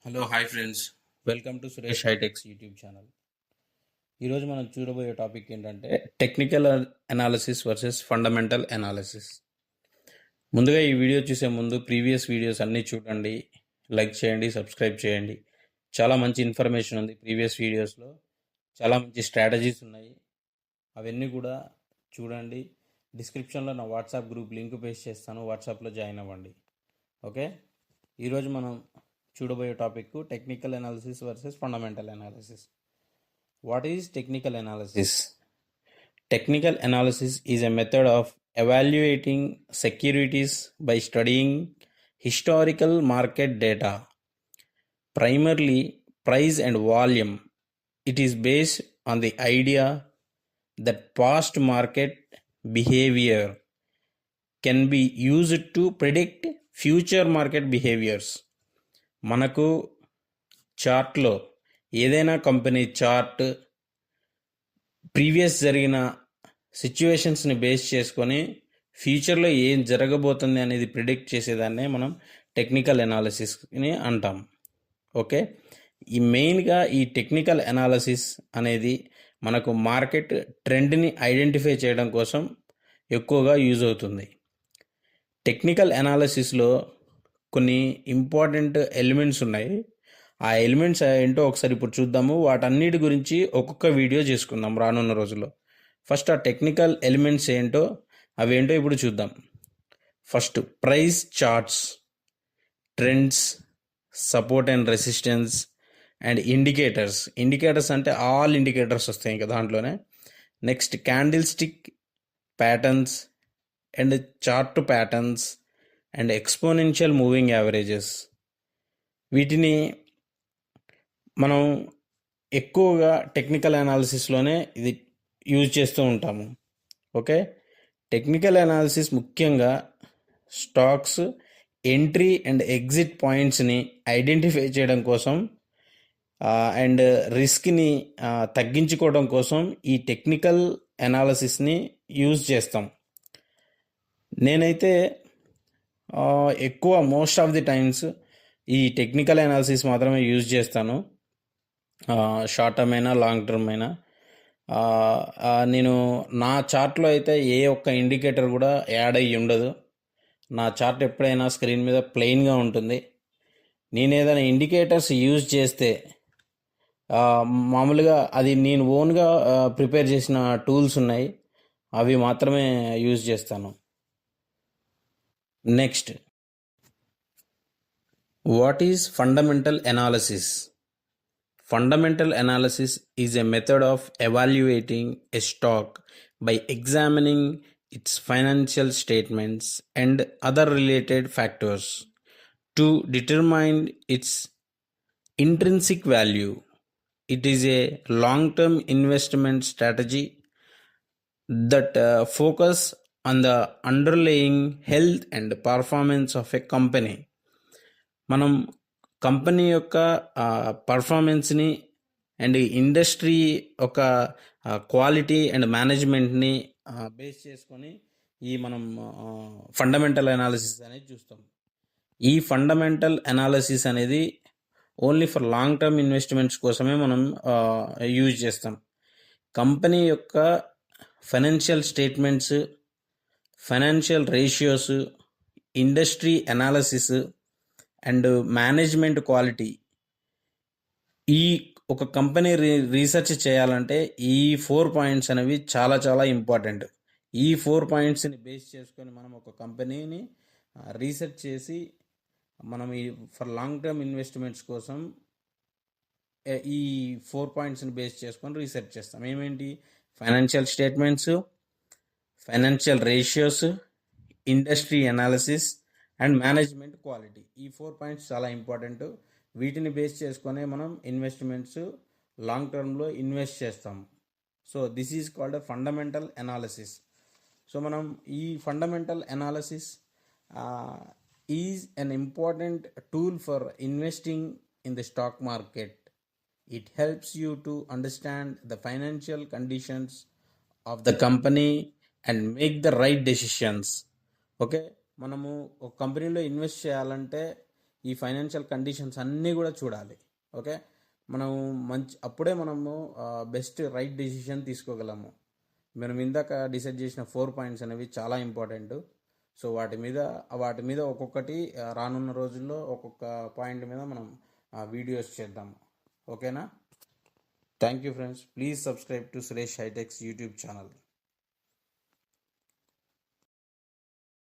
Hello hi friends, welcome to Suresh HITEX YouTube channel. ఈరోజు మనం చూడబోయే టాపిక్ ఏంటంటే technical analysis versus fundamental analysis. ముందుగా ఈ వీడియో చూసే ముందు ప్రీవియస్ వీడియోస్ అన్నీ చూడండి, లైక్ చేయండి, సబ్స్క్రైబ్ చేయండి. చాలా మంచి ఇన్ఫర్మేషన్ ఉంది ప్రీవియస్ వీడియోస్లో, చాలా మంచి స్ట్రాటజీస్ ఉన్నాయి, అవన్నీ కూడా చూడండి. డిస్క్రిప్షన్లో నా వాట్సాప్ గ్రూప్ లింక్ పేస్ట్ చేస్తాను, వాట్సాప్లో జాయిన్ అవ్వండి. ఓకే, ఈరోజు మనం చూడబోయే topic technical analysis versus fundamental analysis. What is technical analysis? Technical analysis is a method of evaluating securities by studying historical market data, primarily price and volume. It is based on the idea that past market behavior can be used to predict future market behaviors. మనకు చార్ట్లో ఏదైనా company chart previous జరిగిన సిచ్యువేషన్స్ని base చేసుకొని ఫ్యూచర్లో ఏం జరగబోతుంది అనేది predict చేసేదాన్నే మనం టెక్నికల్ అనాలిసిస్ని అంటాం. ఓకే, ఈ మెయిన్గా ఈ టెక్నికల్ అనాలిసిస్ అనేది మనకు మార్కెట్ ట్రెండ్ని ఐడెంటిఫై చేయడం కోసం ఎక్కువగా యూజ్ అవుతుంది. టెక్నికల్ అనాలిసిస్లో కొన్ని ఇంపార్టెంట్ ఎలిమెంట్స్ ఉన్నాయి. ఆ ఎలిమెంట్స్ ఏంటో ఒకసారి ఇప్పుడు చూద్దాము. వాటన్నిటి గురించి ఒక్కొక్క వీడియో చేసుకుందాం రానున్న రోజుల్లో. ఫస్ట్ ఆ టెక్నికల్ ఎలిమెంట్స్ ఏంటో అవేంటో ఇప్పుడు చూద్దాం. First price charts, trends, support and resistance and indicators. Indicators అంటే ఆల్ ఇండికేటర్స్ వస్తాయి ఇంకా దాంట్లోనే. Next candlestick patterns and chart patterns and exponential moving averages. వీటిని మనం ఎక్కువగా టెక్నికల్ అనాలిసిస్లోనే ఇది యూజ్ చేస్తూ ఉంటాము. ఓకే, టెక్నికల్ అనాలిసిస్ ముఖ్యంగా స్టాక్స్ ఎంట్రీ అండ్ ఎగ్జిట్ పాయింట్స్ని ఐడెంటిఫై చేయడం కోసం అండ్ రిస్క్ని తగ్గించుకోవడం కోసం ఈ టెక్నికల్ అనాలిసిస్ని యూజ్ చేస్తాం. నేనైతే ఎక్కువ మోస్ట్ ఆఫ్ ది టైమ్స్ ఈ టెక్నికల్ అనాలిసిస్ మాత్రమే యూజ్ చేస్తాను. షార్ట్ టర్మ్ అయినా లాంగ్ టర్మ్ అయినా. నేను నా చార్ట్లో అయితే ఏ ఒక్క ఇండికేటర్ కూడా యాడ్ అయ్యి ఉండదు. నా చార్ట్ ఎప్పుడైనా స్క్రీన్ మీద ప్లెయిన్గా ఉంటుంది. నేను ఏదైనా ఇండికేటర్స్ యూజ్ చేస్తే మామూలుగా అది నేను ఓన్గా ప్రిపేర్ చేసిన టూల్స్ ఉన్నాయి, అవి మాత్రమే యూజ్ చేస్తాను. Next, what is fundamental analysis? Fundamental analysis is a method of evaluating a stock by examining its financial statements and other related factors to determine its intrinsic value. It is a long-term investment strategy that focus on the underlying health and performance of a company. మనం company యొక్క పర్ఫార్మెన్స్ని and industry ఒక quality and మేనేజ్మెంట్ని base చేసుకొని ఈ మనం fundamental analysis అనేది చూస్తాం. ఈ fundamental analysis అనేది only for long term investments కోసమే మనం యూజ్ చేస్తాం. కంపెనీ యొక్క financial statements, financial ratios, industry analysis and management quality, ఈ ఒక కంపెనీ రీసెర్చ్ చేయాలంటే ఈ 4 పాయింట్స్ అనేవి చాలా చాలా ఇంపార్టెంట్. ఈ 4 పాయింట్స్ని బేస్ చేసుకొని మనం ఒక కంపెనీని రీసెర్చ్ చేసి మనం ఈ ఫర్ లాంగ్ టర్మ్ ఇన్వెస్ట్మెంట్స్ కోసం ఈ 4 పాయింట్స్ని బేస్ చేసుకొని రీసెర్చ్ చేస్తాం. ఏమేంటి? Financial statements, financial ratios, industry analysis and management quality. ఈ 4 పాయింట్స్ చాలా ఇంపార్టెంట్. వీటిని బేస్ చేసుకొని మనం ఇన్వెస్ట్మెంట్స్ లాంగ్ టర్మ్లో ఇన్వెస్ట్ చేస్తాం. So this is called a fundamental analysis. సో మనం ఈ fundamental analysis is an important tool for investing in the stock market. It helps you to understand the financial conditions of the company and make the right decisions. Okay, మనము ఒక కంపెనీలో invest చేయాలంటే ఈ financial conditions అన్నీ కూడా చూడాలి. Okay, మనం అప్పుడే మనము బెస్ట్ రైట్ డెసిషన్ తీసుకోగలము. మనం ఇందాక డిసైడ్ చేసిన 4 పాయింట్స్ అనేవి చాలా ఇంపార్టెంట్. సో వాటి మీద ఒక్కొక్కటి రానున్న రోజుల్లో ఒక్కొక్క పాయింట్ మీద మనం వీడియోస్ చేద్దాము. ఓకేనా? Thank you friends. Please subscribe to Suresh HITEX YouTube channel.